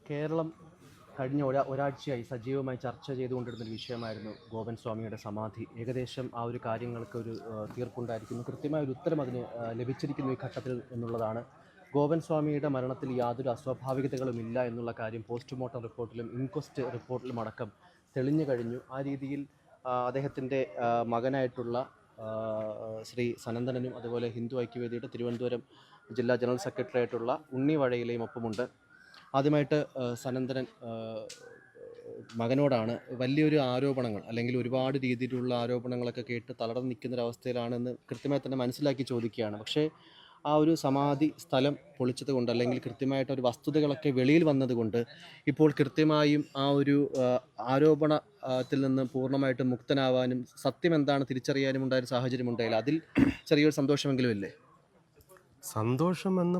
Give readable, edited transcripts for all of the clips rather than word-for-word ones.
കേരളം കഴിഞ്ഞ ഒരാഴ്ചയായി സജീവമായി ചർച്ച ചെയ്തുകൊണ്ടിരുന്നൊരു വിഷയമായിരുന്നു ഗോപൻ സ്വാമിയുടെ സമാധി. ഏകദേശം ആ ഒരു കാര്യങ്ങൾക്ക് ഒരു തീർപ്പുണ്ടായിരിക്കുന്നു, കൃത്യമായ ഒരു ഉത്തരം അതിന് ലഭിച്ചിരിക്കുന്നു ഈ ഘട്ടത്തിൽ എന്നുള്ളതാണ്. ഗോപൻ സ്വാമിയുടെ മരണത്തിൽ യാതൊരു അസ്വാഭാവികതകളുമില്ല എന്നുള്ള കാര്യം പോസ്റ്റ്മോർട്ടം റിപ്പോർട്ടിലും ഇൻക്വസ്റ്റ് റിപ്പോർട്ടിലും അടക്കം തെളിഞ്ഞു കഴിഞ്ഞു. ആ രീതിയിൽ അദ്ദേഹത്തിൻ്റെ മകനായിട്ടുള്ള ശ്രീ സനന്ദനനും അതുപോലെ ഹിന്ദു ഐക്യവേദിയുടെ തിരുവനന്തപുരം ജില്ലാ ജനറൽ സെക്രട്ടറി ആയിട്ടുള്ള ഉണ്ണി വഴയിലെയും ഒപ്പമുണ്ട്. ആദ്യമായിട്ട് സനന്ദനൻ മകനോടാണ് വലിയൊരു ആരോപണങ്ങൾ, അല്ലെങ്കിൽ ഒരുപാട് രീതിയിലുള്ള ആരോപണങ്ങളൊക്കെ കേട്ട് തളർന്നു നിൽക്കുന്നൊരവസ്ഥയിലാണെന്ന് കൃത്യമായി തന്നെ മനസ്സിലാക്കി ചോദിക്കുകയാണ്. പക്ഷേ ആ ഒരു സമാധി സ്ഥലം പൊളിച്ചത് കൊണ്ട്, അല്ലെങ്കിൽ കൃത്യമായിട്ടൊരു വസ്തുതകളൊക്കെ വെളിയിൽ വന്നതുകൊണ്ട് ഇപ്പോൾ കൃത്യമായും ആ ഒരു ആരോപണത്തിൽ നിന്ന് പൂർണ്ണമായിട്ടും മുക്തനാവാനും സത്യം എന്താണ് തിരിച്ചറിയാനും ഉണ്ടായൊരു സാഹചര്യം ഉണ്ടായില്ല. അതിൽ ചെറിയൊരു സന്തോഷമെങ്കിലും ഇല്ലേ? സന്തോഷമെന്ന്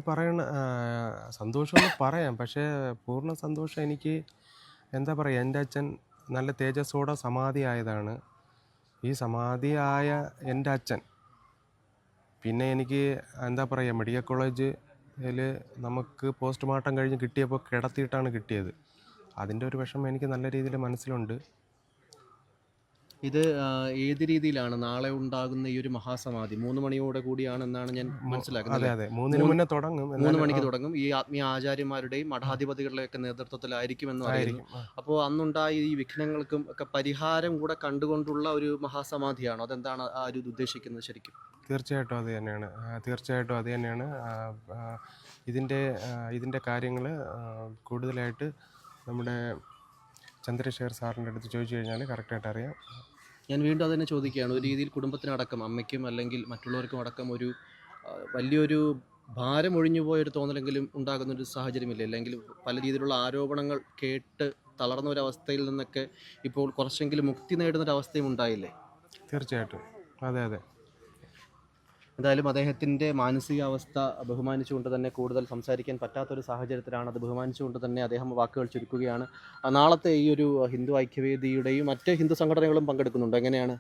സന്തോഷമെന്ന് പറയാം, പക്ഷേ പൂർണ്ണ സന്തോഷം എനിക്ക് എന്താ പറയുക, എൻ്റെ അച്ഛൻ നല്ല തേജസ്സോടെ സമാധിയായതാണ്. ഈ സമാധിയായ എൻ്റെ അച്ഛൻ പിന്നെ എനിക്ക് എന്താ പറയുക, മെഡിക്കൽ കോളേജിൽ നമുക്ക് പോസ്റ്റ്മോർട്ടം കഴിഞ്ഞ് കിട്ടിയപ്പോൾ കിടത്തിയിട്ടാണ് കിട്ടിയത്. അതിൻ്റെ ഒരു വിഷമം എനിക്ക് നല്ല രീതിയിൽ മനസ്സിലുണ്ട്. ഇത് ഏത് രീതിയിലാണ് നാളെ ഉണ്ടാകുന്ന ഈ ഒരു മഹാസമാധി? 3 മണിയോടെ കൂടിയാണെന്നാണ് ഞാൻ മനസ്സിലാക്കുന്നത്. അതെ, 3 മുന്നേ തുടങ്ങും. 3 മണിക്ക് തുടങ്ങും. ഈ ആത്മീയ ആചാര്യന്മാരുടെയും മഠാധിപതികളുടെയൊക്കെ നേതൃത്വത്തിലായിരിക്കുമെന്ന് അറിയുന്നു. അപ്പോൾ അന്നുണ്ടായ ഈ വിഘ്നങ്ങൾക്കും ഒക്കെ പരിഹാരം കൂടെ കണ്ടുകൊണ്ടുള്ള ഒരു മഹാസമാധിയാണോ? അതെന്താണ് ആ ഒരു ഉദ്ദേശിക്കുന്നത് ശരിക്കും? തീർച്ചയായിട്ടും അത് തന്നെയാണ്. ഇതിൻ്റെ കാര്യങ്ങൾ കൂടുതലായിട്ട് നമ്മുടെ ചന്ദ്രശേഖർ സാറിൻ്റെ അടുത്ത് ചോദിച്ചു കഴിഞ്ഞാൽ കറക്റ്റായിട്ട് അറിയാം. ഞാൻ വീണ്ടും അതിനെ ചോദിക്കുകയാണ്. ഒരു രീതിയിൽ കുടുംബത്തിനടക്കം, അമ്മയ്ക്കും അല്ലെങ്കിൽ മറ്റുള്ളവർക്കും അടക്കം ഒരു വലിയൊരു ഭാരം ഒഴിഞ്ഞു പോയൊരു തോന്നലെങ്കിലും ഉണ്ടാകുന്നൊരു സാഹചര്യമില്ല? അല്ലെങ്കിൽ പല രീതിയിലുള്ള ആരോപണങ്ങൾ കേട്ട് തളർന്ന ഒരവസ്ഥയിൽ നിന്നൊക്കെ ഇപ്പോൾ കുറച്ചെങ്കിലും മുക്തി നേടുന്നൊരവസ്ഥയും ഉണ്ടായില്ലേ? തീർച്ചയായിട്ടും, അതെ. എന്തായാലും അദ്ദേഹത്തിൻ്റെ മാനസികാവസ്ഥ ബഹുമാനിച്ചുകൊണ്ട് തന്നെ കൂടുതൽ സംസാരിക്കാൻ പറ്റാത്തൊരു സാഹചര്യത്തിലാണ്. അത് ബഹുമാനിച്ചുകൊണ്ട് തന്നെ അദ്ദേഹം വാക്കുകൾ ചുരുക്കുകയാണ്. നാളത്തെ ഈ ഒരു ഹിന്ദു ഐക്യവേദിയുടെയും മറ്റ് ഹിന്ദു സംഘടനകളും പങ്കെടുക്കുന്നുണ്ട്. എങ്ങനെയാണ്?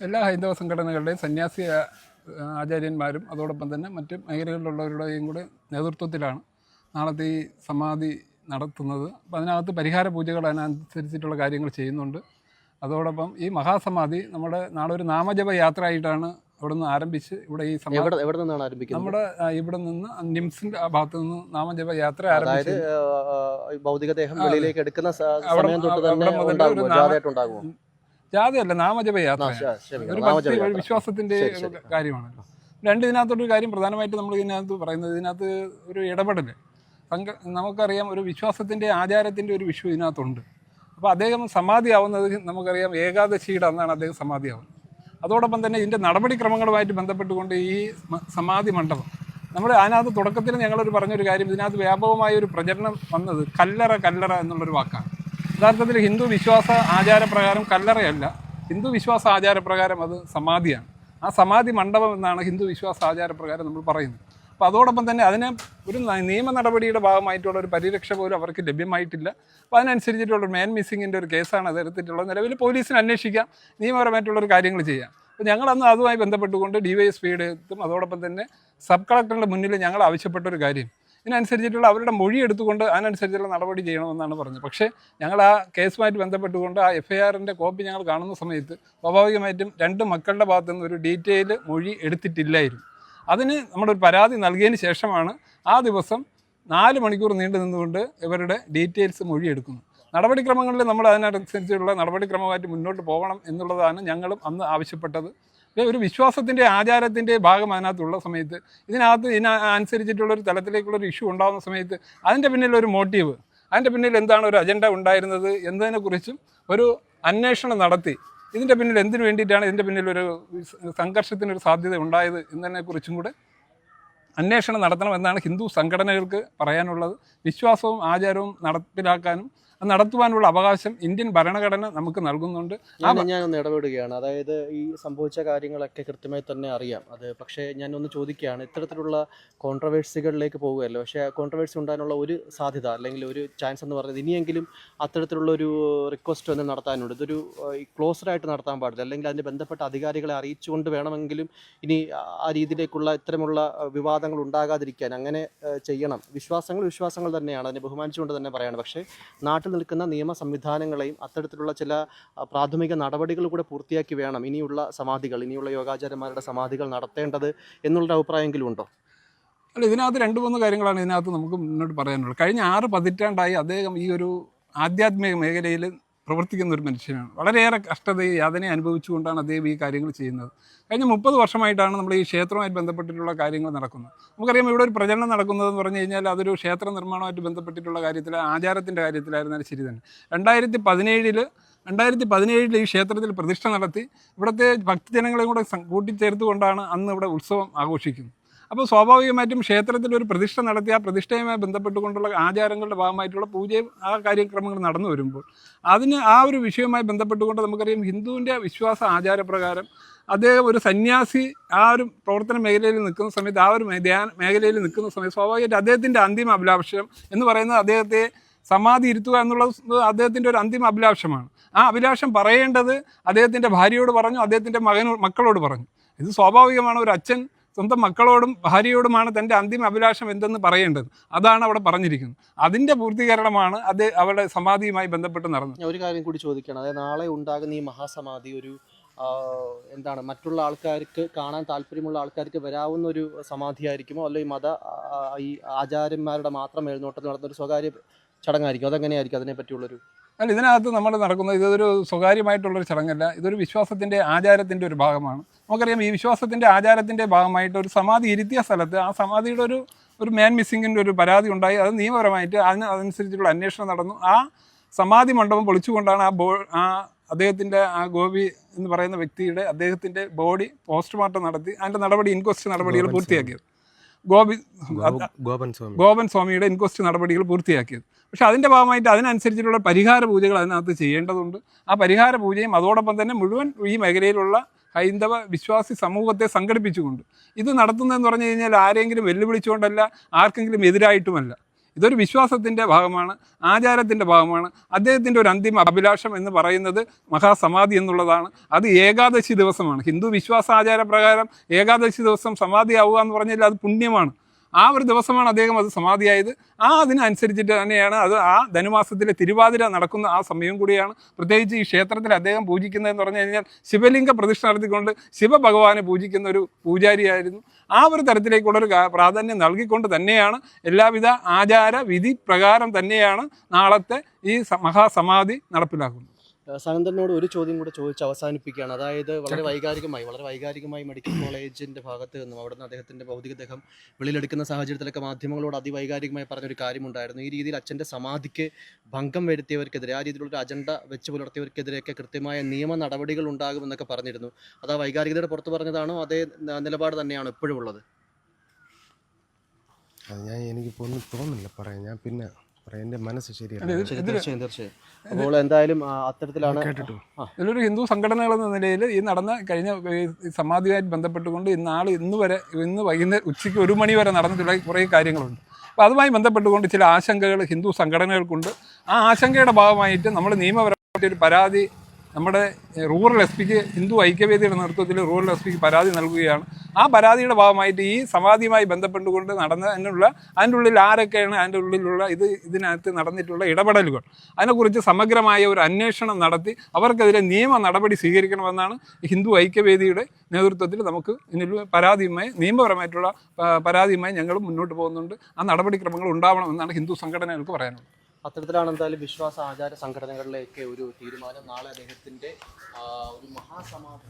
എല്ലാ ഹൈന്ദവ സംഘടനകളുടെയും സന്യാസി ആചാര്യന്മാരും അതോടൊപ്പം തന്നെ മറ്റ് മേഖലകളിലുള്ളവരുടെയും കൂടെ നേതൃത്വത്തിലാണ് നാളത്തെ ഈ സമാധി നടത്തുന്നത്. അപ്പോൾ അതിനകത്ത് പരിഹാര പൂജകൾ അതിനനുസരിച്ചിട്ടുള്ള കാര്യങ്ങൾ ചെയ്യുന്നുണ്ട്. അതോടൊപ്പം ഈ മഹാസമാധി നമ്മുടെ നാളെ ഒരു നാമജപ യാത്ര ആയിട്ടാണ് അവിടെ നിന്ന് ആരംഭിച്ച് ഇവിടെ ഈ എവിടെ നിന്നാണ് ആരംഭിക്കുന്നത്? നമ്മുടെ ഇവിടെ നിന്ന് നിംസിന്റെ ഭാഗത്ത് നിന്ന് നാമജപ യാത്ര ആരംഭിച്ച് ഭൗതികദേഹം വെളിയിലേക്ക് എടുക്കുന്ന സമയം തൊട്ട് തന്നെ ജാഥയല്ല, നാമജപ യാത്ര. ഒരു ഭക്തി വിശ്വാസത്തിന്റെ കാര്യമാണല്ലോ. ഇതിനകത്തൊരു കാര്യം പ്രധാനമായിട്ട് നമ്മൾ ഇതിനകത്ത് പറയുന്നത്, ഇതിനകത്ത് ഒരു ഇടപെടൽ നമുക്കറിയാം, ഒരു വിശ്വാസത്തിന്റെ ആചാരത്തിന്റെ ഒരു വിഷു ഇതിനകത്തുണ്ട്. അപ്പോൾ അദ്ദേഹം സമാധിയാവുന്നത് നമുക്കറിയാം ഏകാദശിയുടെ അന്നാണ് അദ്ദേഹം സമാധിയാവുന്നത്. അതോടൊപ്പം തന്നെ ഇതിൻ്റെ നടപടിക്രമങ്ങളുമായിട്ട് ബന്ധപ്പെട്ടുകൊണ്ട് ഈ സമാധി മണ്ഡപം അതിനകത്ത് തുടക്കത്തിൽ ഞങ്ങളൊരു പറഞ്ഞൊരു കാര്യം, ഇതിനകത്ത് വ്യാപകമായ ഒരു പ്രചരണം വന്നത് കല്ലറ എന്നുള്ളൊരു വാക്കാണ്. യഥാർത്ഥത്തിൽ ഹിന്ദു വിശ്വാസ ആചാരപ്രകാരം കല്ലറയല്ല, ഹിന്ദു വിശ്വാസ ആചാരപ്രകാരം അത് സമാധിയാണ്. ആ സമാധി മണ്ഡപം എന്നാണ് ഹിന്ദു വിശ്വാസ ആചാരപ്രകാരം നമ്മൾ പറയുന്നത്. അപ്പോൾ അതോടൊപ്പം തന്നെ അതിനെ ഒരു നിയമ നടപടിയുടെ ഭാഗമായിട്ടുള്ള ഒരു പരിരക്ഷ പോലും അവർക്ക് ലഭ്യമായിട്ടില്ല. അപ്പോൾ അതിനനുസരിച്ചിട്ടുള്ള മാൻ മിസ്സിങ്ങിൻ്റെ ഒരു കേസാണ് അത് എടുത്തിട്ടുള്ളത്. നിലവിൽ പോലീസിന് അന്വേഷിക്കാം, നിയമപരമായിട്ടുള്ളൊരു കാര്യങ്ങൾ ചെയ്യാം. അപ്പോൾ ഞങ്ങളന്ന് അതുമായി ബന്ധപ്പെട്ടുകൊണ്ട് DYSPയുടെ എത്തും, അതോടൊപ്പം തന്നെ സബ് കളക്ടറുടെ മുന്നിൽ ഞങ്ങൾ ആവശ്യപ്പെട്ടൊരു കാര്യം, ഇതിനനുസരിച്ചിട്ടുള്ള അവരുടെ മൊഴി എടുത്തുകൊണ്ട് അതിനനുസരിച്ചുള്ള നടപടി ചെയ്യണമെന്നാണ് പറഞ്ഞത്. പക്ഷേ ഞങ്ങൾ ആ കേസുമായിട്ട് ബന്ധപ്പെട്ടുകൊണ്ട് ആ FIRൻ്റെ കോപ്പി ഞങ്ങൾ കാണുന്ന സമയത്ത് സ്വാഭാവികമായിട്ടും 2 മക്കളുടെ ഭാഗത്തുനിന്ന് ഒരു ഡീറ്റെയിൽ മൊഴി എടുത്തിട്ടില്ലായിരുന്നു. അതിന് നമ്മളൊരു പരാതി നൽകിയതിന് ശേഷമാണ് ആ ദിവസം 4 മണിക്കൂർ നീണ്ടു നിന്നുകൊണ്ട് ഇവരുടെ ഡീറ്റെയിൽസ് മൊഴിയെടുക്കുന്നു. നടപടിക്രമങ്ങളിൽ നമ്മൾ അതിനനുസരിച്ചുള്ള നടപടിക്രമമായിട്ട് മുന്നോട്ട് പോകണം എന്നുള്ളതാണ് ഞങ്ങളും അന്ന് ആവശ്യപ്പെട്ടത്. ഒരു വിശ്വാസത്തിൻ്റെ ആചാരത്തിൻ്റെ ഭാഗം അതിനകത്തുള്ള സമയത്ത് ഇതിനനുസരിച്ചിട്ടുള്ളൊരു തലത്തിലേക്കുള്ളൊരു ഇഷ്യൂ ഉണ്ടാകുന്ന സമയത്ത് അതിൻ്റെ പിന്നിലൊരു മോട്ടീവ്, അതിൻ്റെ പിന്നിൽ എന്താണ് ഒരു അജണ്ട ഉണ്ടായിരുന്നത് എന്നതിനെക്കുറിച്ചും ഒരു അന്വേഷണം നടത്തി ഇതിൻ്റെ പിന്നിൽ എന്തിനു വേണ്ടിയിട്ടാണ് ഇതിൻ്റെ പിന്നിലൊരു സംഘർഷത്തിനൊരു സാധ്യത ഉണ്ടായത് എന്നതിനെക്കുറിച്ചും കൂടെ അന്വേഷണം നടത്തണമെന്നാണ് ഹിന്ദു സംഘടനകൾക്ക് പറയാനുള്ളത്. വിശ്വാസവും ആചാരവും നടപ്പിലാക്കാനും അത് നടത്തുവാനുള്ള അവകാശം ഇന്ത്യൻ ഭരണഘടന നമുക്ക് നൽകുന്നുണ്ട്. ഞാനൊന്ന് ഇടപെടുകയാണ്. അതായത് ഈ സംഭവിച്ച കാര്യങ്ങളൊക്കെ കൃത്യമായി തന്നെ അറിയാം. അത് പക്ഷേ ഞാനൊന്ന് ചോദിക്കുകയാണ്, ഇത്തരത്തിലുള്ള കോൺട്രവേഴ്സികളിലേക്ക് പോകുകയല്ലോ. പക്ഷേ കോൺട്രവേഴ്സി ഉണ്ടാകാനുള്ള ഒരു സാധ്യത അല്ലെങ്കിൽ ഒരു ചാൻസ് എന്ന് പറയുന്നത് ഇനിയെങ്കിലും അത്തരത്തിലുള്ളൊരു റിക്വസ്റ്റ് ഒന്ന് നടത്താനുണ്ട്. ഇതൊരു ക്ലോസ്ഡായിട്ട് നടത്താൻ പാടില്ല, അല്ലെങ്കിൽ അതിന് ബന്ധപ്പെട്ട അധികാരികളെ അറിയിച്ചുകൊണ്ട് വേണമെങ്കിലും ഇനി ആ രീതിയിലേക്കുള്ള ഇത്തരമുള്ള വിവാദങ്ങൾ ഉണ്ടാകാതിരിക്കാൻ അങ്ങനെ ചെയ്യണം. വിശ്വാസങ്ങൾ തന്നെയാണ്, അതിനെ ബഹുമാനിച്ചുകൊണ്ട് തന്നെ പറയണം. പക്ഷേ നാട്ടിൽ നിൽക്കുന്ന നിയമ സംവിധാനങ്ങളെയും അത്തരത്തിലുള്ള ചില പ്രാഥമിക നടപടികൾ കൂടെ പൂർത്തിയാക്കി വേണം ഇനിയുള്ള ഇനിയുള്ള യോഗാചാര്യന്മാരുടെ സമാധികൾ നടത്തേണ്ടത് എന്നുള്ളൊരു അഭിപ്രായമെങ്കിലും ഉണ്ടോ? അല്ല, ഇതിനകത്ത് 2-3 കാര്യങ്ങളാണ് ഇതിനകത്ത് നമുക്ക് മുന്നോട്ട് പറയാനുള്ളത്. കഴിഞ്ഞ 6 പതിറ്റാണ്ടായി അദ്ദേഹം ഈ ഒരു ആധ്യാത്മിക മേഖലയിൽ പ്രവർത്തിക്കുന്ന ഒരു മനുഷ്യനാണ്. വളരെയേറെ കഷ്ടതയും യാതനയും അനുഭവിച്ചുകൊണ്ടാണ് അദ്ദേഹം ഈ കാര്യങ്ങൾ ചെയ്യുന്നത്. കഴിഞ്ഞ 30 വർഷമായിട്ടാണ് നമ്മൾ ഈ ക്ഷേത്രവുമായിട്ട് ബന്ധപ്പെട്ടിട്ടുള്ള കാര്യങ്ങൾ നടക്കുന്നത്. നമുക്കറിയാം, ഇവിടെ ഒരു പ്രചരണം നടക്കുന്നതെന്ന് പറഞ്ഞു കഴിഞ്ഞാൽ അതൊരു ക്ഷേത്ര നിർമ്മാണമായിട്ട് ബന്ധപ്പെട്ടിട്ടുള്ള കാര്യത്തിൽ, ആചാരത്തിൻ്റെ കാര്യത്തിലായിരുന്നാലും ശരി തന്നെ. 2017 ഈ ക്ഷേത്രത്തിൽ പ്രതിഷ്ഠ നടത്തി ഇവിടുത്തെ ഭക്തജനങ്ങളെയും കൂടെ കൂട്ടിച്ചേർത്തുകൊണ്ടാണ് അന്ന് ഇവിടെ ഉത്സവം ആഘോഷിക്കുന്നത്. അപ്പോൾ സ്വാഭാവികമായിട്ടും ക്ഷേത്രത്തിൽ ഒരു പ്രതിഷ്ഠ നടത്തി ആ പ്രതിഷ്ഠയുമായി ബന്ധപ്പെട്ടുകൊണ്ടുള്ള ആചാരങ്ങളുടെ ഭാഗമായിട്ടുള്ള പൂജയും ആ കാര്യക്രമങ്ങൾ നടന്നു വരുമ്പോൾ ആ ഒരു വിഷയവുമായി ബന്ധപ്പെട്ടുകൊണ്ട് നമുക്കറിയാം, ഹിന്ദുവിൻ്റെ വിശ്വാസ ആചാരപ്രകാരം അദ്ദേഹം ഒരു സന്യാസി ആ ഒരു പ്രവർത്തന മേഖലയിൽ നിൽക്കുന്ന സമയത്ത്, ആ ഒരു മേഖലയിൽ നിൽക്കുന്ന സമയത്ത് സ്വാഭാവികമായിട്ട് അദ്ദേഹത്തിൻ്റെ അന്തിമ അഭിലാഷം എന്ന് പറയുന്നത് അദ്ദേഹത്തെ സമാധി ഇരുത്തുക എന്നുള്ളത് അദ്ദേഹത്തിൻ്റെ ഒരു അന്തിമ അഭിലാഷമാണ്. ആ അഭിലാഷം പറയേണ്ടത് അദ്ദേഹത്തിൻ്റെ ഭാര്യയോട് പറഞ്ഞു, അദ്ദേഹത്തിൻ്റെ മക്കളോട് പറഞ്ഞു. ഇത് സ്വാഭാവികമാണ്. ഒരു അച്ഛൻ സ്വന്തം മക്കളോടും ഭാര്യയോടുമാണ് തൻ്റെ അന്തിമ അഭിലാഷം എന്തെന്ന് പറയേണ്ടത്. അതാണ് അവിടെ പറഞ്ഞിരിക്കുന്നത്. അതിൻ്റെ പൂർത്തീകരണമാണ് അവരുടെ സമാധിയുമായി ബന്ധപ്പെട്ട് നടന്നത്. ഒരു കാര്യം കൂടി ചോദിക്കണം, അതായത് നാളെ ഉണ്ടാകുന്ന ഈ മഹാസമാധി ഒരു മറ്റുള്ള ആൾക്കാർക്ക് കാണാൻ താല്പര്യമുള്ള ആൾക്കാർക്ക് വരാവുന്ന ഒരു സമാധിയായിരിക്കുമോ, അല്ലെങ്കിൽ ഈ ആചാര്യന്മാരുടെ മാത്രം മേൽനോട്ടത്തിൽ നടന്നൊരു സ്വകാര്യ ചടങ്ങായിരിക്കും? അതെങ്ങനെയായിരിക്കും? അതിനെ പറ്റിയുള്ളൊരു അല്ല, ഇതിനകത്ത് നമ്മൾ നടക്കുന്നത് ഇതൊരു സ്വകാര്യമായിട്ടുള്ളൊരു ചടങ്ങല്ല. ഇതൊരു വിശ്വാസത്തിൻ്റെ ആചാരത്തിൻ്റെ ഒരു ഭാഗമാണ്. നമുക്കറിയാം, ഈ വിശ്വാസത്തിൻ്റെ ആചാരത്തിൻ്റെ ഭാഗമായിട്ട് ഒരു സമാധി ഇരുത്തിയ സ്ഥലത്ത് ആ സമാധിയുടെ ഒരു മാൻ മിസ്സിങ്ങിൻ്റെ ഒരു പരാതി ഉണ്ടായി. അത് നിയമപരമായിട്ട് അതനുസരിച്ചുള്ള അന്വേഷണം നടന്നു. ആ സമാധി മണ്ഡപം പൊളിച്ചുകൊണ്ടാണ് അദ്ദേഹത്തിൻ്റെ ഗോപി എന്ന് പറയുന്ന വ്യക്തിയുടെ അദ്ദേഹത്തിൻ്റെ ബോഡി പോസ്റ്റ്മോർട്ടം നടത്തി അതിൻ്റെ ഇൻക്വസ്റ്റ് നടപടികൾ പൂർത്തിയാക്കിയത്. ഗോപൻ സ്വാമിയുടെ ഇൻക്വസ്റ്റ് നടപടികൾ പൂർത്തിയാക്കിയത്. പക്ഷേ അതിൻ്റെ ഭാഗമായിട്ട് അതിനനുസരിച്ചിട്ടുള്ള പരിഹാര പൂജകൾ അതിനകത്ത് ചെയ്യേണ്ടതുണ്ട്. ആ പരിഹാര പൂജയും അതോടൊപ്പം തന്നെ മുഴുവൻ ഈ മേഖലയിലുള്ള ഹൈന്ദവ വിശ്വാസി സമൂഹത്തെ സംഘടിപ്പിച്ചുകൊണ്ട് ഇത് നടത്തുന്നതെന്ന് പറഞ്ഞു കഴിഞ്ഞാൽ ആരെങ്കിലും വെല്ലുവിളിച്ചുകൊണ്ടല്ല, ആർക്കെങ്കിലും എതിരായിട്ടുമല്ല. ഇതൊരു വിശ്വാസത്തിൻ്റെ ഭാഗമാണ്, ആചാരത്തിൻ്റെ ഭാഗമാണ്. അദ്ദേഹത്തിൻ്റെ ഒരു അന്തിമ അഭിലാഷം എന്ന് പറയുന്നത് മഹാസമാധി എന്നുള്ളതാണ്. അത് ഏകാദശി ദിവസമാണ്. ഹിന്ദു വിശ്വാസാചാര പ്രകാരം ഏകാദശി ദിവസം സമാധിയാവുക എന്ന് പറഞ്ഞാൽ അത് പുണ്യമാണ്. ആ ഒരു ദിവസമാണ് അദ്ദേഹം അത് സമാധിയായത്. അതിനനുസരിച്ചിട്ട് തന്നെയാണ് അത് ആ ധനുമാസത്തിലെ തിരുവാതിര നടക്കുന്ന ആ സമയം കൂടിയാണ്. പ്രത്യേകിച്ച് ഈ ക്ഷേത്രത്തിൽ അദ്ദേഹം പൂജിക്കുന്നതെന്ന് പറഞ്ഞു കഴിഞ്ഞാൽ ശിവലിംഗ പ്രതിഷ്ഠ നടത്തിക്കൊണ്ട് ശിവഭഗവാനെ പൂജിക്കുന്ന ഒരു പൂജാരിയായിരുന്നു. ആ ഒരു തരത്തിലേക്കുള്ളൊരു പ്രാധാന്യം നൽകിക്കൊണ്ട് തന്നെയാണ് എല്ലാവിധ ആചാര വിധി പ്രകാരം തന്നെയാണ് നാളത്തെ ഈ മഹാസമാധി നടപ്പിലാക്കുന്നത്. സനന്ദനോട് ഒരു ചോദ്യം കൂടെ ചോദിച്ച് അവസാനിപ്പിക്കുകയാണ്. അതായത് വളരെ വൈകാരികമായി മെഡിക്കൽ കോളേജിൻ്റെ ഭാഗത്ത് നിന്നും അവിടുന്ന് അദ്ദേഹത്തിൻ്റെ ഭൗതികദേഹം വെളിയിലെടുക്കുന്ന സാഹചര്യത്തിലൊക്കെ മാധ്യമങ്ങളോട് അതിവൈകാരികമായി പറഞ്ഞൊരു കാര്യമുണ്ടായിരുന്നു. ഈ രീതിയിൽ അച്ഛൻ്റെ സമാധിക്ക് ഭംഗം വരുത്തിയവർക്കെതിരെ, ആ രീതിയിലുള്ളൊരു അജണ്ട വെച്ച് പുലർത്തിയവർക്കെതിരെയൊക്കെ കൃത്യമായ നിയമ നടപടികൾ ഉണ്ടാകുമെന്നൊക്കെ പറഞ്ഞിരുന്നു. അത് ആ വൈകാരികതയുടെ പുറത്ത് പറഞ്ഞതാണോ, അതേ നിലപാട് തന്നെയാണ് ഇപ്പോഴും ഉള്ളത്? അത് എനിക്കിപ്പോൾ ഒന്നും തോന്നുന്നില്ല പറയാൻ. ഞാൻ പിന്നെ എൻ്റെ മനസ്സ് ശരിയാണ്. തീർച്ചയായും. അപ്പോൾ എന്തായാലും അത്തരത്തിലാണ്. ഇതിലൊരു ഹിന്ദു സംഘടനകൾ എന്ന നിലയിൽ ഈ കഴിഞ്ഞ സമാധിയുമായിട്ട് ബന്ധപ്പെട്ടുകൊണ്ട് ഇന്ന് വൈകുന്നേരം ഉച്ചയ്ക്ക് 1 മണി വരെ നടന്നിട്ടുള്ള കുറേ കാര്യങ്ങളുണ്ട്. അപ്പോൾ അതുമായി ബന്ധപ്പെട്ടുകൊണ്ട് ചില ആശങ്കകൾ ഹിന്ദു സംഘടനകൾക്കുണ്ട്. ആ ആശങ്കയുടെ ഭാഗമായിട്ട് നമ്മൾ നിയമപരമായിട്ട് ഒരു പരാതി നമ്മുടെ റൂറൽ എസ് പിക്ക്, ഹിന്ദു ഐക്യവേദിയുടെ നേതൃത്വത്തിൽ റൂറൽ എസ് പിക്ക് പരാതി നൽകുകയാണ്. ആ പരാതിയുടെ ഭാഗമായിട്ട് ഈ സമാധിയുമായി ബന്ധപ്പെട്ടുകൊണ്ട് അതിൻ്റെ ഉള്ളിൽ ആരൊക്കെയാണ് അതിൻ്റെ ഉള്ളിലുള്ള ഇതിനകത്ത് നടന്നിട്ടുള്ള ഇടപെടലുകൾ, അതിനെക്കുറിച്ച് സമഗ്രമായ ഒരു അന്വേഷണം നടത്തി അവർക്കെതിരെ നിയമ നടപടി സ്വീകരിക്കണമെന്നാണ് ഹിന്ദു ഐക്യവേദിയുടെ നേതൃത്വത്തിൽ നമുക്ക് ഇതിനുള്ള നിയമപരമായിട്ടുള്ള പരാതിയുമായി ഞങ്ങൾ മുന്നോട്ട് പോകുന്നുണ്ട്. ആ നടപടിക്രമങ്ങൾ ഉണ്ടാവണമെന്നാണ് ഹിന്ദു സംഘടനകൾക്ക് പറയാനുള്ളത്. അത്തരത്തിലാണ് എന്തായാലും വിശ്വാസ ആചാര സംഘടനകളിലേക്ക് ഒരു തീരുമാനം. നാളെ അദ്ദേഹത്തിൻ്റെ ഒരു മഹാസമാധി